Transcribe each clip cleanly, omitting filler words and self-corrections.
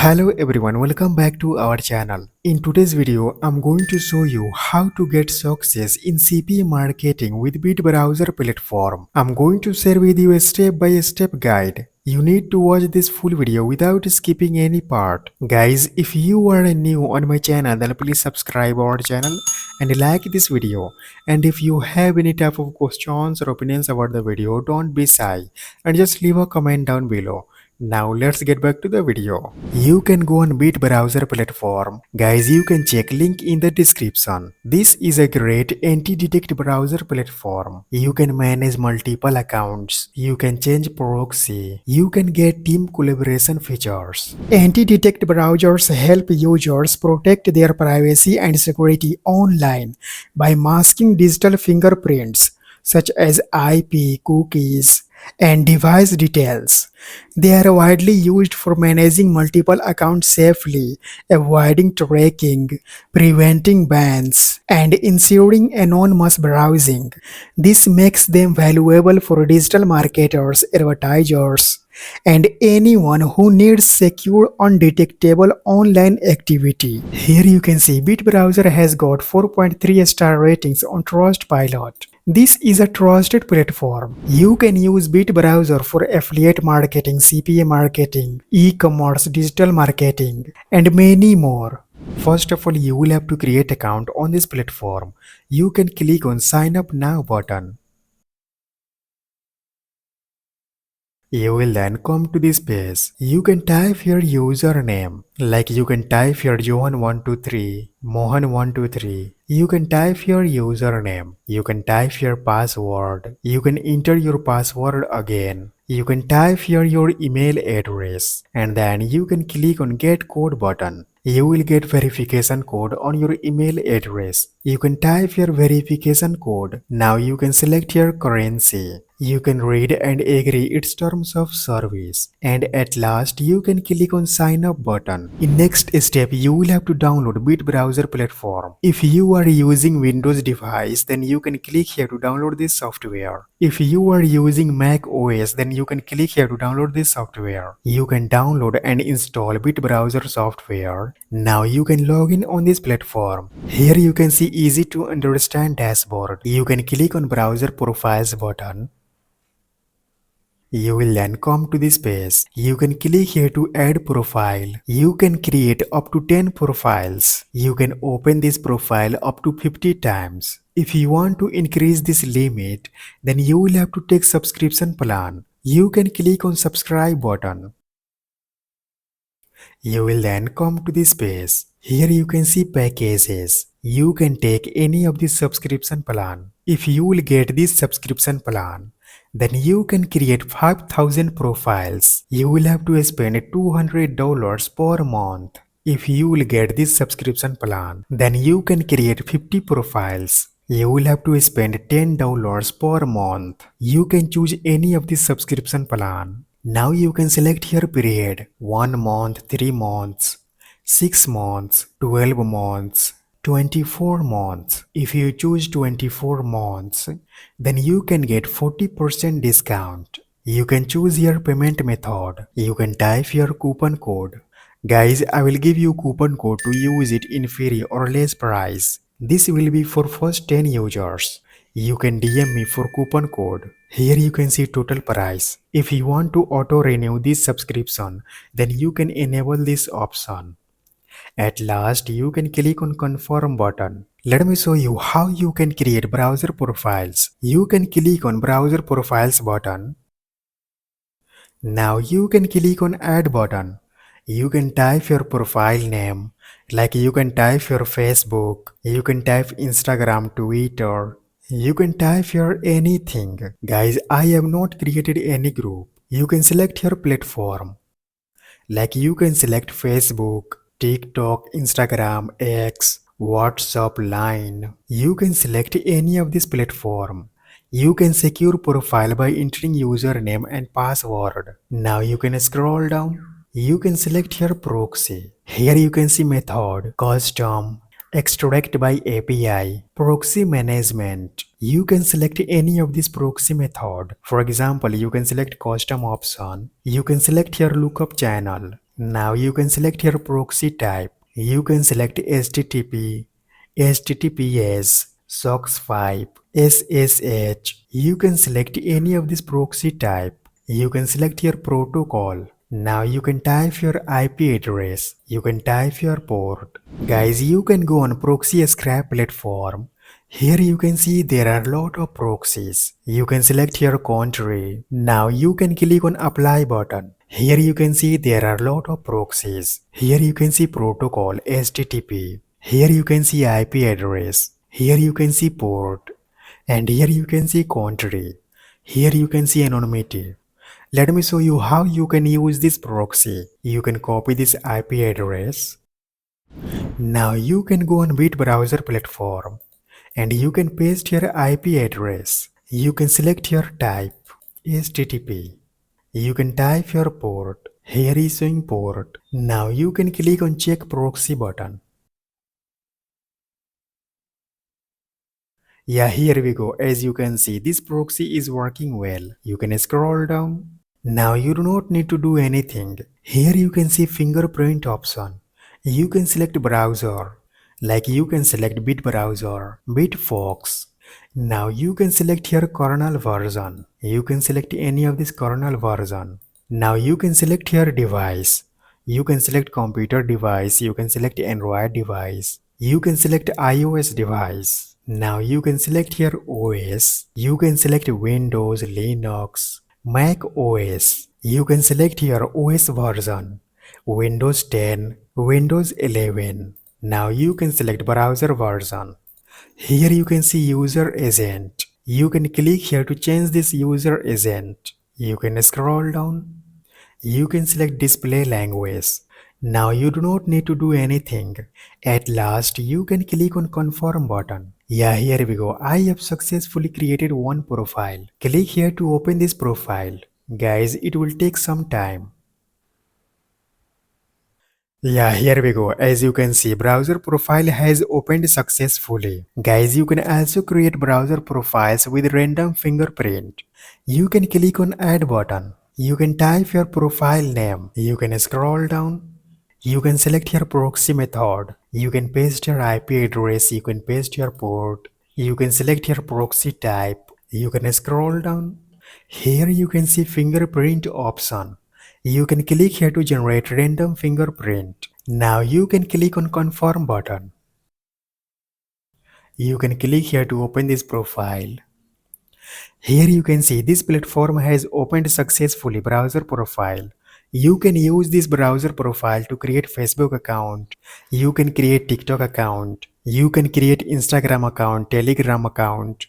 Hello everyone, welcome back to our channel. In today's video, I'm going to show you how to get success in CPA marketing with Bit browser platform. I'm going to share with you a step-by-step guide. You need to watch this full video without skipping any part. Guys, if you are new on my channel, then please subscribe our channel and like this video. And if you have any type of questions or opinions about the video, don't be shy and just leave a comment down below. Now let's get back to the video. You can go on Bit browser platform. Guys, you can check link in the description. This is a great anti-detect browser platform. You can manage multiple accounts. You can change proxy. You can get team collaboration features. Anti-detect browsers help users protect their privacy and security online by masking digital fingerprints such as IP, cookies, and device details. They are widely used for managing multiple accounts safely, avoiding tracking, preventing bans, and ensuring anonymous browsing. This makes them valuable for digital marketers, advertisers, and anyone who needs secure, undetectable online activity. Here you can see Bit browser has got 4.3 star ratings on Trustpilot. This is a trusted platform. You can use Bit browser for affiliate marketing, CPA marketing, e-commerce, digital marketing, and many more. First of all, you will have to create account on this platform. You can click on sign up now button. You will then come to this page. You can type your username, like you can type your Johan123, Mohan123. You can type your username. You can type your password. You can enter your password again. You can type here your email address and then you can click on get code button. You will get verification code on your email address. You can type your verification code. Now you can select your currency. You can read and agree its terms of service. And at last you can click on sign up button. In next step you will have to download Bit browser platform. If you are using Windows device then you can click here to download this software. If you are using Mac OS then you can click here to download this software. You can download and install Bit browser software. Now you can log in on this platform. Here you can see easy to understand dashboard. You can click on browser profiles button. You will then come to this page. You can click here to add profile. You can create up to 10 profiles. You can open this profile up to 50 times. If you want to increase this limit, then you will have to take subscription plan. You can click on subscribe button. You will then come to this page. Here you can see packages. You can take any of this subscription plan. If you will get this subscription plan, then you can create 5,000 profiles. You will have to spend $200 per month. If you will get this subscription plan, then you can create 50 profiles. You will have to spend $10 per month. You can choose any of this subscription plan. Now you can select your period, 1 month, 3 months, 6 months, 12 months, 24 months. If you choose 24 months, then you can get 40% discount. You can choose your payment method. You can type your coupon code. Guys, I will give you coupon code to use it in free or less price. This will be for first 10 users. You can DM me for coupon code. Here you can see total price. If you want to auto renew this subscription, then you can enable this option. At last, you can click on confirm button. Let me show you how you can create browser profiles. You can click on browser profiles button. Now you can click on add button. You can type your profile name, like you can type your Facebook, you can type Instagram, Twitter, you can type your anything. Guys, I have not created any group. You can select your platform. Like you can select Facebook, TikTok, Instagram, X, WhatsApp, Line. You can select any of this platform. You can secure profile by entering username and password. Now you can scroll down. You can select your proxy. Here you can see method, custom, extract by API, proxy management. You can select any of this proxy method. For example, you can select custom option. You can select your lookup channel. Now you can select your proxy type. You can select HTTP, HTTPS, SOX5, SSH. You can select any of this proxy type. You can select your protocol. Now you can type your IP address. You can type your port. Guys, you can go on proxy scrap platform. Here you can see there are a lot of proxies. You can select your country. Now you can click on apply button. Here you can see there are a lot of proxies. Here you can see protocol HTTP. Here you can see IP address. Here you can see port. And here you can see country. Here you can see anonymity. Let me show you how you can use this proxy. You can copy this IP address. Now you can go on which browser platform and you can paste your IP address. You can select your type HTTP. You can type your port. Here is showing port. Now you can click on check proxy button. Yeah, here we go. As you can see, this proxy is working well. You can scroll down. Now you do not need to do anything. Here you can see fingerprint option. You can select browser. Like you can select Bit browser, Bitfox. Now you can select your kernel version. You can select any of this kernel version. Now you can select your device. You can select computer device. You can select Android device. You can select iOS device. Now you can select your OS. You can select Windows, Linux, Mac OS. You can select your OS version. Windows 10, Windows 11. Now you can select browser version. Here you can see user agent. You can click here to change this user agent. You can scroll down. You can select display language. Now you do not need to do anything. At last you can click on confirm button. Yeah, here we go. I have successfully created one profile. Click here to open this profile. Guys, it will take some time. Yeah, here we go. As you can see, browser profile has opened successfully. Guys, you can also create browser profiles with random fingerprint. You can click on add button. You can type your profile name. You can scroll down. You can select your proxy method. You can paste your IP address. You can paste your port. You can select your proxy type. You can scroll down. Here you can see fingerprint option. You can click here to generate random fingerprint. Now you can click on confirm button. You can click here to open this profile. Here you can see this platform has opened successfully browser profile. You can use this browser profile to create Facebook account. You can create TikTok account. You can create Instagram account, Telegram account.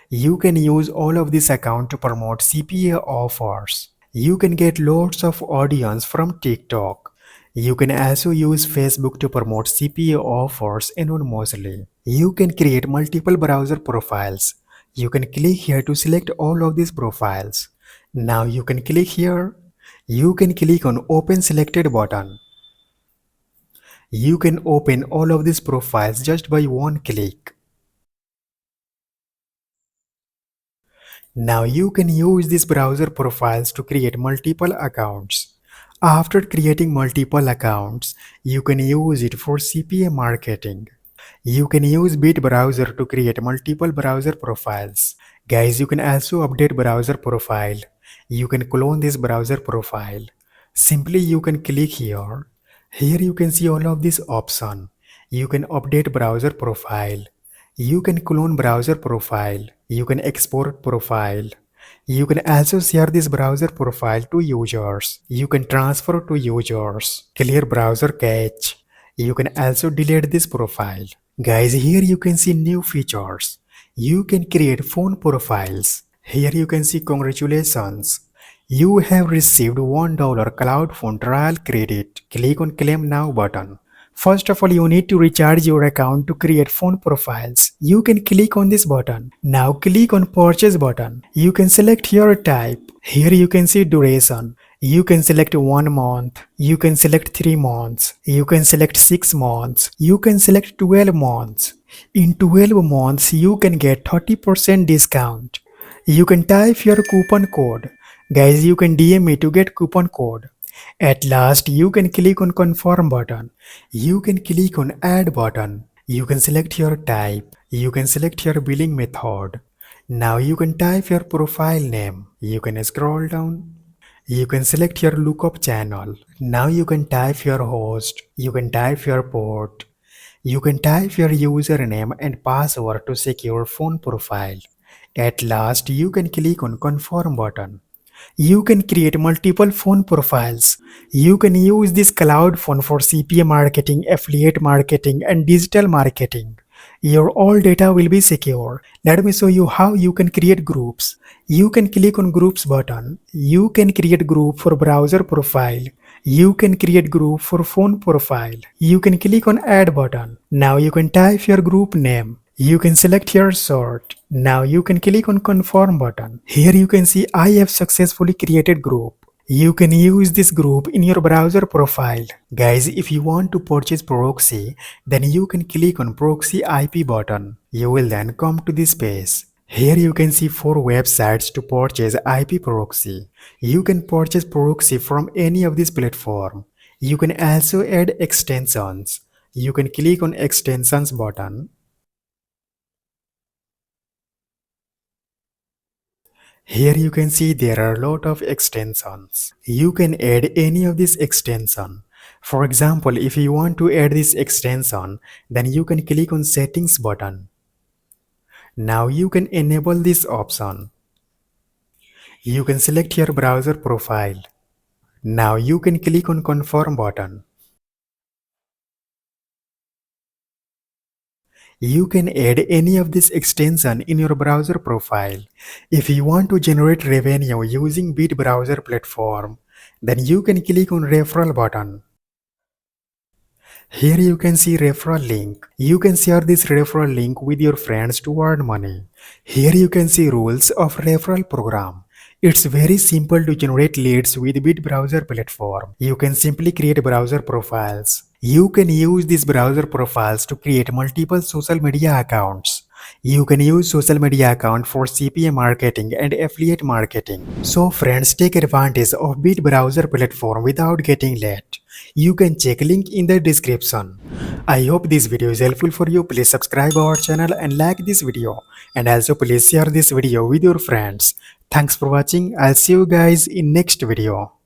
You can use all of this account to promote CPA offers. You can get lots of audience from TikTok. You can also use Facebook to promote CPA offers anonymously. You can create multiple browser profiles. You can click here to select all of these profiles. Now you can click here. You can click on open selected button. You can open all of these profiles just by one click. Now you can use these browser profiles to create multiple accounts. After creating multiple accounts, you can use it for CPA marketing. You can use Bit browser to create multiple browser profiles. Guys, you can also update browser profile. You can clone this browser profile. Simply you can click here. Here you can see all of this option. You can update browser profile. You can clone browser profile. You can export profile. You can also share this browser profile to users. You can transfer to users. Clear browser cache. You can also delete this profile. Guys, here you can see new features. You can create phone profiles. Here you can see congratulations. You have received $1 cloud phone trial credit. Click on claim now button. First of all, you need to recharge your account to create phone profiles. You can click on this button. Now click on purchase button. You can select your type. Here you can see duration. You can select 1 month. You can select 3 months. You can select 6 months. You can select 12 months. In 12 months, you can get 30% discount. You can type your coupon code. Guys, you can DM me to get coupon code. At last, you can click on confirm button. You can click on add button. You can select your type. You can select your billing method. Now you can type your profile name. You can scroll down. You can select your lookup channel. Now you can type your host. You can type your port. You can type your username and password to secure phone profile. At last, you can click on confirm button. You can create multiple phone profiles. You can use this cloud phone for CPA marketing, affiliate marketing, and digital marketing. Your all data will be secure. Let me show you how you can create groups. You can click on groups button. You can create group for browser profile. You can create group for phone profile. You can click on add button. Now you can type your group name. You can select your sort. Now you can click on confirm button. Here you can see I have successfully created group. You can use this group in your browser profile. Guys, if you want to purchase proxy, then you can click on proxy IP button. You will then come to this page. Here you can see 4 websites to purchase IP proxy. You can purchase proxy from any of these platforms. You can also add extensions. You can click on extensions button. Here you can see there are a lot of extensions. You can add any of this extension. For example, if you want to add this extension, then you can click on settings button. Now you can enable this option. You can select your browser profile. Now you can click on confirm button. You can add any of this extension in your browser profile. If you want to generate revenue using Bit browser platform, then you can click on referral button. Here you can see referral link. You can share this referral link with your friends to earn money. Here you can see rules of referral program. It's very simple to generate leads with Bit browser platform. You can simply create browser profiles. You can use these browser profiles to create multiple social media accounts. You can use social media account for CPA marketing and affiliate marketing. So friends, take advantage of Bit browser platform without getting late. You can check link in the description. I hope this video is helpful for you. Please subscribe our channel and like this video. And also please share this video with your friends. Thanks for watching. I'll see you guys in next video.